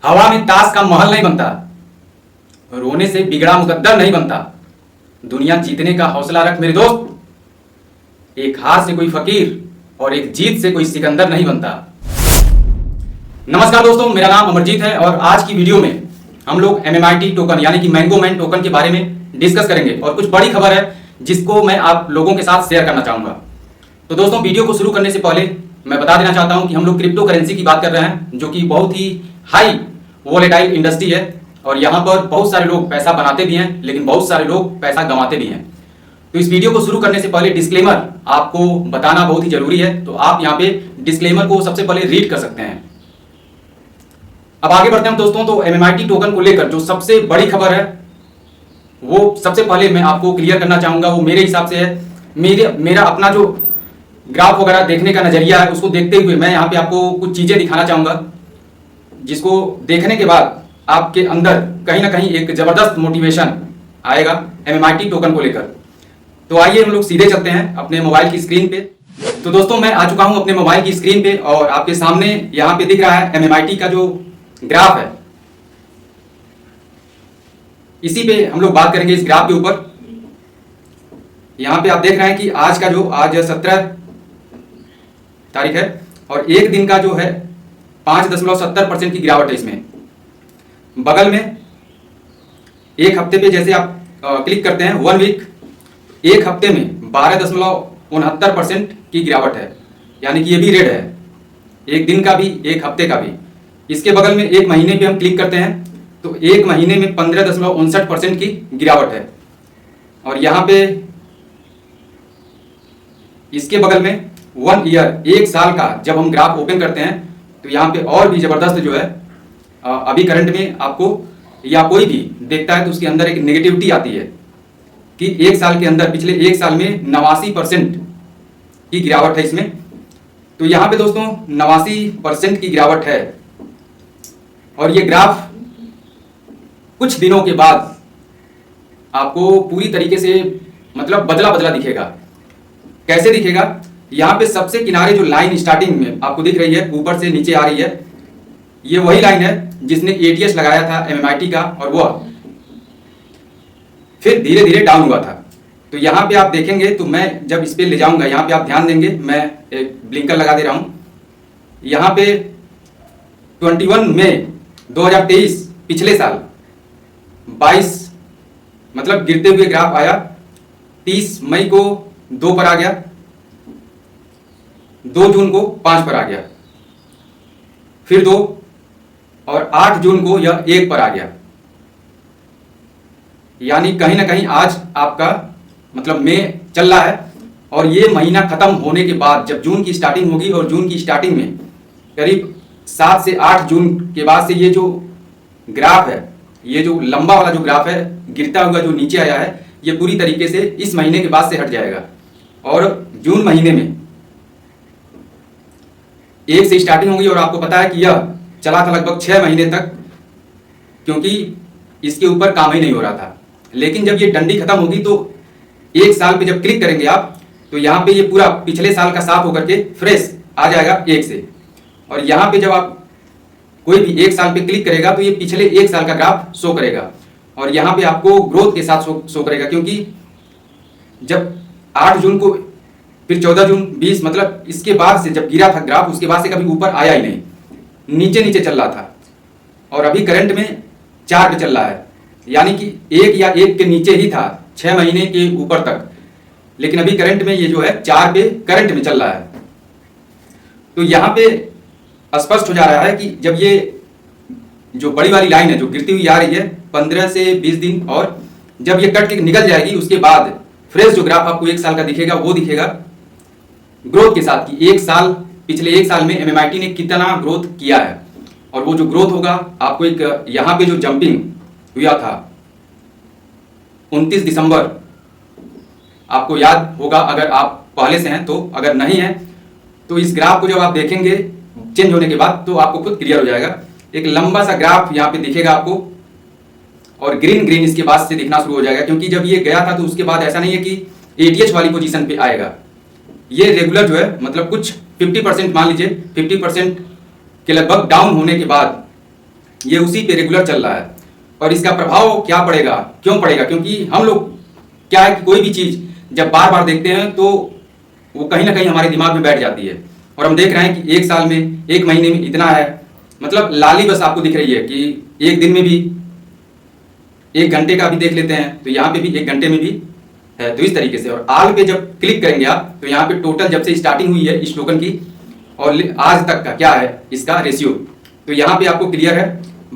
हवा में ताश का महल नहीं बनता, रोने से बिगड़ा मुकद्दर नहीं बनता। दुनिया जीतने का हौसला रख मेरे दोस्त। एक हार से कोई फकीर और एक जीत से कोई सिकंदर नहीं बनता। नमस्कार दोस्तों, मेरा नाम अमरजीत है और आज की वीडियो में हम लोग MMIT टोकन यानी कि मैंगो मैन टोकन के बारे में डिस्कस करेंगे और कुछ बड़ी खबर है जिसको मैं आप लोगों के साथ शेयर करना चाहूंगा। तो दोस्तों, वीडियो को शुरू करने से पहले मैं बता देना चाहता हूं कि हम लोग क्रिप्टो करेंसी की बात कर रहे हैं, जो कि बहुत ही हाई वोलेटाइल इंडस्ट्री है और यहाँ पर बहुत सारे लोग पैसा बनाते भी हैं, लेकिन बहुत सारे लोग पैसा गंवाते भी हैं। तो इस वीडियो को शुरू करने से पहले डिस्क्लेमर आपको बताना बहुत ही जरूरी है, तो आप यहाँ पे डिस्क्लेमर को सबसे पहले रीड कर सकते हैं। अब आगे बढ़ते हैं दोस्तों। तो MMIT टोकन को लेकर जो सबसे बड़ी खबर है वो सबसे पहले मैं आपको क्लियर करना चाहूंगा, वो मेरे हिसाब से है। मेरा अपना जो ग्राफ वगैरह देखने का नजरिया है उसको देखते हुए मैं यहाँ पे आपको कुछ चीजें दिखाना चाहूंगा, जिसको देखने के बाद आपके अंदर कहीं ना कहीं एक जबरदस्त मोटिवेशन आएगा MMIT टोकन को लेकर। तो आइए हम लोग सीधे चलते हैं अपने मोबाइल की स्क्रीन पे। तो दोस्तों, मैं आ चुका हूं अपने मोबाइल की स्क्रीन पे और आपके सामने यहाँ पे दिख रहा है MMIT का जो ग्राफ है। इसी पे हम लोग बात करेंगे इस ग्राफ के ऊपर। यहाँ पे आप देख रहे हैं कि आज 17 तारीख है और एक दिन का जो है 5.70% की गिरावट है इसमें। बगल में एक हफ्ते पे जैसे आप क्लिक करते हैं 1 वीक, एक हफ्ते में 12.69% की गिरावट है, यानी कि ये भी रेड है, एक दिन का भी एक हफ्ते का भी। इसके बगल में एक महीने पे हम क्लिक करते हैं तो एक महीने में 15.59% की गिरावट है। और यहाँ पे इसके बगल में 1 ईयर, एक साल का जब हम ग्राफ ओपन करते हैं तो यहाँ पे और भी जबरदस्त जो है अभी करंट में आपको या कोई भी देखता है तो उसके अंदर एक नेगेटिविटी आती है कि एक साल के अंदर, पिछले एक साल में 89% की गिरावट है इसमें। तो यहाँ पे दोस्तों 89% की गिरावट है और ये ग्राफ कुछ दिनों के बाद आपको पूरी तरीके से मतलब बदला बदला दिखेगा। कैसे दिखेगा? यहाँ पे सबसे किनारे जो लाइन स्टार्टिंग में आपको दिख रही है, ऊपर से नीचे आ रही है, ये वही लाइन है जिसने ATS लगाया था MMIT का और वह फिर धीरे धीरे डाउन हुआ था। तो यहाँ पे आप देखेंगे तो मैं जब इस पे ले जाऊंगा, यहाँ पे आप ध्यान देंगे, मैं एक ब्लिंकर लगा दे रहा हूँ। यहाँ पे 21 मई 2023 पिछले साल 22 मतलब गिरते हुए ग्राफ आया, 30 मई को 2 पर आ गया, 2 जून को 5 पर आ गया, फिर 2 और 8 जून को यह 1 पर आ गया। यानी कहीं ना कहीं आज आपका मतलब मई चल रहा है और ये महीना खत्म होने के बाद जब जून की स्टार्टिंग होगी और जून की स्टार्टिंग में करीब 7 से 8 जून के बाद से ये जो ग्राफ है, ये जो लंबा वाला जो ग्राफ है गिरता हुआ जो नीचे आया है, ये पूरी तरीके से इस महीने के बाद से हट जाएगा और जून महीने में 1 से स्टार्टिंग होगी। और आपको पता है कि यह चला था लगभग 6 महीने तक, क्योंकि इसके ऊपर काम ही नहीं हो रहा था। लेकिन जब ये डंडी खत्म होगी तो एक साल पे जब क्लिक करेंगे आप तो यहाँ पे ये पूरा पिछले साल का साफ होकर के फ्रेश आ जाएगा 1 से। और यहाँ पे जब आप कोई भी एक साल पे क्लिक करेगा तो ये पिछले एक साल का ग्राफ शो करेगा और यहाँ पे आपको ग्रोथ के साथ शो करेगा, क्योंकि जब 8 जून को, फिर 14 जून 20, मतलब इसके बाद से जब गिरा था ग्राफ उसके बाद से कभी ऊपर आया ही नहीं, नीचे नीचे चल रहा था। और अभी करंट में 4 पे चल रहा है, यानी कि 1 या 1 के नीचे ही था 6 महीने के ऊपर तक, लेकिन अभी करंट में ये जो है 4 पे करंट में चल रहा है। तो यहाँ पे स्पष्ट हो जा रहा है कि जब ये जो बड़ी वाली लाइन है जो गिरती हुई आ रही है 15 से 20 दिन, और जब ये कट के निकल जाएगी उसके बाद फ्रेश जो ग्राफ आपको एक साल का दिखेगा वो दिखेगा ग्रोथ के साथ कि एक साल, पिछले एक साल में MMIT ने कितना ग्रोथ किया है। और वो जो ग्रोथ होगा आपको एक यहाँ पे जो जंपिंग हुआ था 29 दिसंबर, आपको याद होगा अगर आप पहले से हैं, तो अगर नहीं है तो इस ग्राफ को जब आप देखेंगे चेंज होने के बाद तो आपको खुद क्लियर हो जाएगा। एक लंबा सा ग्राफ यहाँ पे दिखेगा आपको और ग्रीन ग्रीन इसके बाद से दिखना शुरू हो जाएगा, क्योंकि जब ये गया था तो उसके बाद ऐसा नहीं है कि ATH वाली पोजीशन पे आएगा। ये रेगुलर जो है मतलब कुछ 50% मान लीजिए 50% के लगभग डाउन होने के बाद ये उसी पे रेगुलर चल रहा है। और इसका प्रभाव क्या पड़ेगा, क्यों पड़ेगा? क्योंकि हम लोग क्या है कि कोई भी चीज़ जब बार बार देखते हैं तो वो कहीं ना कहीं हमारे दिमाग में बैठ जाती है। और हम देख रहे हैं कि एक साल में, एक महीने में इतना है, मतलब लाली बस आपको दिख रही है कि एक दिन में भी 1 घंटे का भी देख लेते हैं तो यहाँ पे भी 1 घंटे में भी है। तो इस तरीके से, और आल पे जब क्लिक करेंगे आप तो यहाँ पे टोटल जब से स्टार्टिंग हुई है इस टोकन की और आज तक का क्या है इसका रेशियो, तो यहाँ पे आपको क्लियर है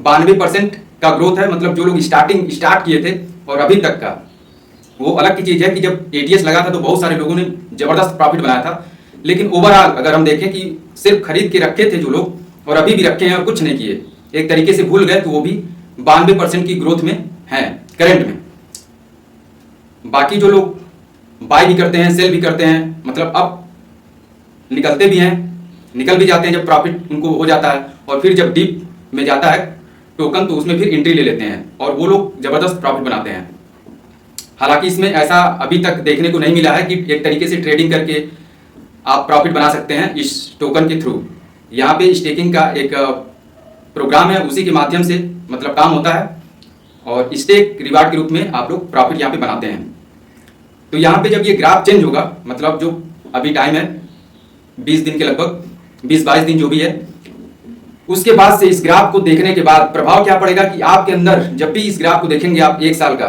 92% का ग्रोथ है। मतलब जो लोग स्टार्ट किए थे और अभी तक का, वो अलग की चीज़ है कि जब एटीएस लगा था तो बहुत सारे लोगों ने ज़बरदस्त प्रॉफिट बनाया था, लेकिन ओवरऑल अगर हम देखें कि सिर्फ खरीद के रखे थे जो लोग और अभी भी रखे हैं और कुछ नहीं किए, एक तरीके से भूल गए, तो वो भी 92% की ग्रोथ में हैं करंट में। बाकी जो लोग बाय भी करते हैं, सेल भी करते हैं, मतलब अब निकलते भी हैं, निकल भी जाते हैं जब प्रॉफिट उनको हो जाता है, और फिर जब डीप में जाता है टोकन तो उसमें फिर एंट्री ले लेते हैं और वो लोग ज़बरदस्त प्रॉफिट बनाते हैं। हालांकि इसमें ऐसा अभी तक देखने को नहीं मिला है कि एक तरीके से ट्रेडिंग करके आप प्रॉफिट बना सकते हैं इस टोकन के थ्रू। यहाँ पे स्टेकिंग का एक प्रोग्राम है, उसी के माध्यम से मतलब काम होता है और स्टेक रिवार्ड के रूप में आप लोग प्रॉफिट यहाँ पे बनाते हैं। तो यहाँ पे जब ये ग्राफ चेंज होगा, मतलब जो अभी टाइम है 20 दिन के लगभग, 20-22 दिन जो भी है, उसके बाद से इस ग्राफ को देखने के बाद प्रभाव क्या पड़ेगा कि आपके अंदर जब भी इस ग्राफ को देखेंगे आप 1 साल का,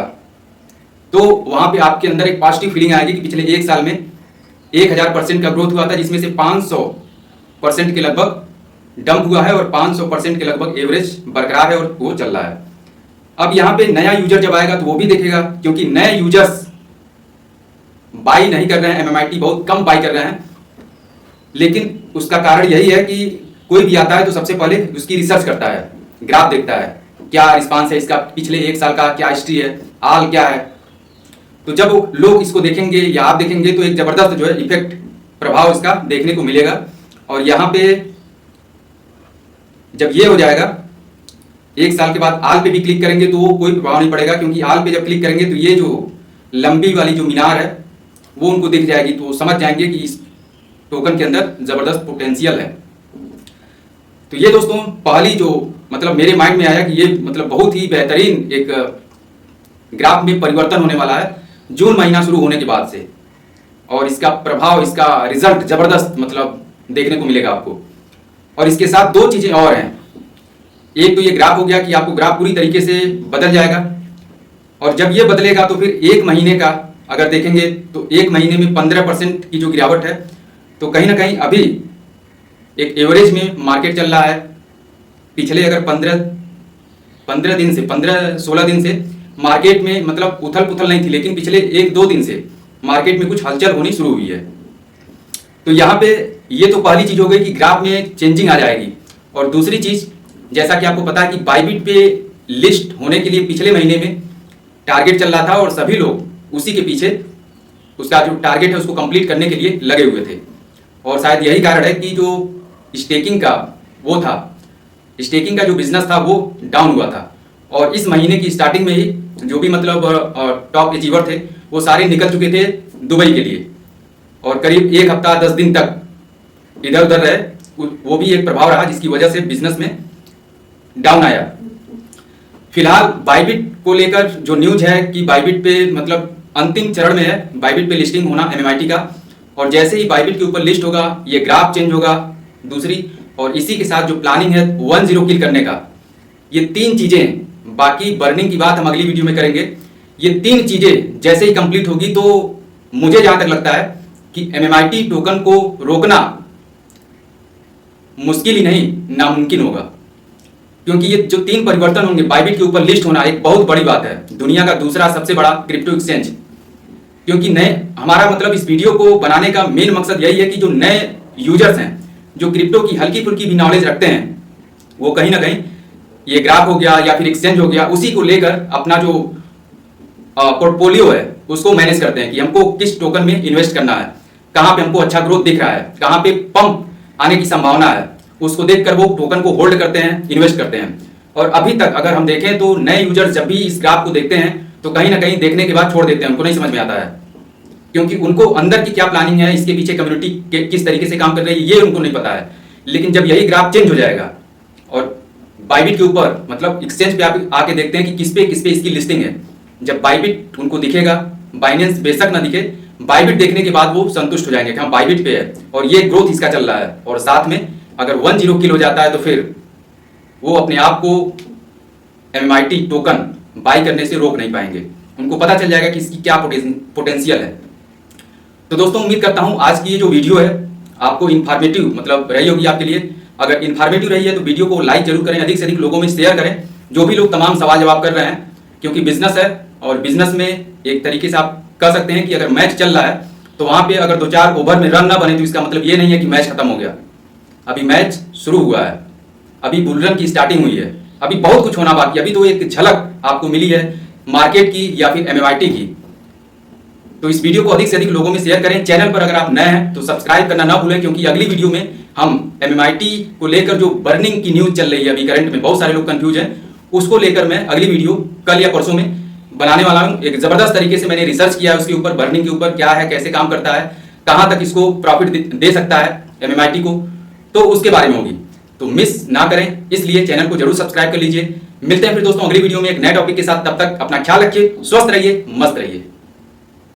तो वहां पे आपके अंदर एक पॉजिटिव फीलिंग आएगी कि पिछले 1 साल में 1000% का ग्रोथ हुआ था, जिसमें से 500% के लगभग डंप हुआ है और 500% के लगभग एवरेज बरकरार है और वो चल रहा है। अब यहाँ पे नया यूजर जब आएगा तो वो भी देखेगा, क्योंकि नए यूजर्स बाई नहीं कर रहे हैं, MMIT बहुत कम बाई कर रहे हैं, लेकिन उसका कारण यही है कि कोई भी आता है तो सबसे पहले उसकी रिसर्च करता है, ग्राफ देखता है, क्या रिस्पांस है इसका, पिछले 1 साल का क्या हिस्ट्री है, आल क्या है। तो जब लोग इसको देखेंगे या आप देखेंगे तो एक जबरदस्त जो है इफेक्ट, प्रभाव इसका देखने को मिलेगा। और यहाँ पे जब ये हो जाएगा 1 साल के बाद आल पे भी क्लिक करेंगे तो वो कोई प्रभाव नहीं पड़ेगा, क्योंकि आल पे जब क्लिक करेंगे तो ये जो लंबी वाली जो मीनार है वो उनको दिख जाएगी, तो समझ जाएंगे कि इस टोकन के अंदर जबरदस्त पोटेंशियल है। तो ये दोस्तों पहली जो मतलब मेरे माइंड में आया कि ये मतलब बहुत ही बेहतरीन एक ग्राफ में परिवर्तन होने वाला है जून महीना शुरू होने के बाद से, और इसका प्रभाव, इसका रिजल्ट जबरदस्त मतलब देखने को मिलेगा आपको। और इसके साथ 2 चीजें और हैं, एक तो ये ग्राफ हो गया कि आपको ग्राफ पूरी तरीके से बदल जाएगा, और जब ये बदलेगा तो फिर 1 महीने का अगर देखेंगे तो 1 महीने में 15% की जो गिरावट है, तो कहीं ना कहीं अभी एक एवरेज में मार्केट चल रहा है। पिछले अगर 15 दिन से 15-16 दिन से मार्केट में मतलब उथल पुथल नहीं थी, लेकिन पिछले 1-2 दिन से मार्केट में कुछ हलचल होनी शुरू हुई है। तो यहाँ पे ये तो पहली चीज हो गई कि ग्राफ में चेंजिंग आ जाएगी। और दूसरी चीज, जैसा कि आपको पता है कि बाइबिट पे लिस्ट होने के लिए पिछले महीने में टारगेट चल रहा था और सभी लोग उसी के पीछे उसका जो टारगेट है उसको कंप्लीट करने के लिए लगे हुए थे। और शायद यही कारण है कि जो स्टेकिंग का वो था, स्टेकिंग का जो बिजनेस था वो डाउन हुआ था। और इस महीने की स्टार्टिंग में ही जो भी मतलब टॉप अचीवर थे वो सारे निकल चुके थे दुबई के लिए, और करीब 1 हफ्ता 10 दिन तक इधर उधर रहे। वो भी एक प्रभाव रहा जिसकी वजह से बिजनेस में डाउन आया। फिलहाल बाइबिट को लेकर जो न्यूज है कि बाइबिट पे मतलब अंतिम चरण में है बाइबिट पे लिस्टिंग होना MMIT का, और जैसे ही बाइबिट के ऊपर लिस्ट होगा ये ग्राफ चेंज होगा दूसरी, और इसी के साथ जो प्लानिंग है 10 किल करने का, ये 3 चीजें, बाकी बर्निंग की बात हम अगली वीडियो में करेंगे। ये 3 चीजें जैसे ही कंप्लीट होगी तो मुझे जहां तक लगता है कि MMIT टोकन को रोकना मुश्किल ही नहीं नामुमकिन होगा, क्योंकि ये जो 3 परिवर्तन होंगे, बाइबिट के ऊपर लिस्ट होना एक बहुत बड़ी बात है, दुनिया का दूसरा सबसे बड़ा क्रिप्टो एक्सचेंज। क्योंकि नए, हमारा मतलब इस वीडियो को बनाने का मेन मकसद यही है कि जो नए यूजर्स हैं जो क्रिप्टो की हल्की फुल्की भी नॉलेज रखते हैं, वो कहीं ना कहीं ये ग्राफ हो गया या फिर एक्सचेंज हो गया, उसी को लेकर अपना जो पोर्टफोलियो है उसको मैनेज करते हैं कि हमको किस टोकन में इन्वेस्ट करना है, कहाँ पे हमको अच्छा ग्रोथ दिख रहा है, कहाँ पे पंप आने की संभावना है, उसको देखकर वो टोकन को होल्ड करते हैं, इन्वेस्ट करते हैं। और अभी तक अगर हम देखें तो नए यूजर्स जब भी इस ग्राफ को देखते हैं तो कहीं ना कहीं देखने के बाद छोड़ देते हैं, उनको नहीं समझ में आता है, क्योंकि उनको अंदर की क्या प्लानिंग है, इसके पीछे कम्युनिटी किस तरीके से काम कर रही है, ये उनको नहीं पता है। लेकिन जब यही ग्राफ चेंज हो जाएगा और बाइबिट के ऊपर मतलब एक्सचेंज पे आप आके देखते हैं कि किस पे इसकी लिस्टिंग है। जब बाइबिट उनको दिखेगा, बाइनेंस बेशक ना दिखे, बाइबिट देखने के बाद वो संतुष्ट हो जाएंगे कि हाँ बाइबिट पे है और ये ग्रोथ इसका चल रहा है। और साथ में अगर 10 किल हो जाता है तो फिर वो अपने आप को MMIT टोकन बाई करने से रोक नहीं पाएंगे। उनको पता चल जाएगा कि इसकी क्या पोटेंशियल है। तो दोस्तों उम्मीद करता हूं आज की ये जो वीडियो है आपको इन्फॉर्मेटिव मतलब रही होगी आपके लिए। अगर इन्फॉर्मेटिव रही है तो वीडियो को लाइक जरूर करें, अधिक से अधिक लोगों में शेयर करें, जो भी लोग तमाम सवाल जवाब कर रहे हैं, क्योंकि बिजनेस है और बिजनेस में एक तरीके से आप कह सकते हैं कि अगर मैच चल रहा है तो वहां पे अगर 2-4 ओवर में रन ना बने तो इसका मतलब ये नहीं है कि मैच खत्म हो गया। अभी मैच शुरू हुआ है, अभी बुल रन की स्टार्टिंग हुई है, अभी बहुत कुछ होना बाकी है। अभी तो एक झलक आपको मिली है मार्केट की या फिर MMIT की। तो इस वीडियो को अधिक से अधिक लोगों में शेयर करें। चैनल पर अगर आप नए हैं तो सब्सक्राइब करना ना भूलें, क्योंकि अगली वीडियो में हम MMIT को लेकर जो बर्निंग की न्यूज चल रही है अभी करंट में, बहुत सारे लोग कंफ्यूज हैं, उसको लेकर मैं अगली वीडियो कल या परसों में बनाने वाला हूं। एक जबरदस्त तरीके से मैंने रिसर्च किया है उसके ऊपर, बर्निंग के ऊपर क्या है, कैसे काम करता है, कहां तक इसको प्रॉफिट दे सकता है MMIT को, तो उसके बारे में होगी। तो मिस ना करें, इसलिए चैनल को जरूर सब्सक्राइब कर लीजिए। मिलते हैं फिर दोस्तों अगली वीडियो में एक नए टॉपिक के साथ। तब तक अपना ख्याल रखिए, स्वस्थ रहिए, मस्त रहिए।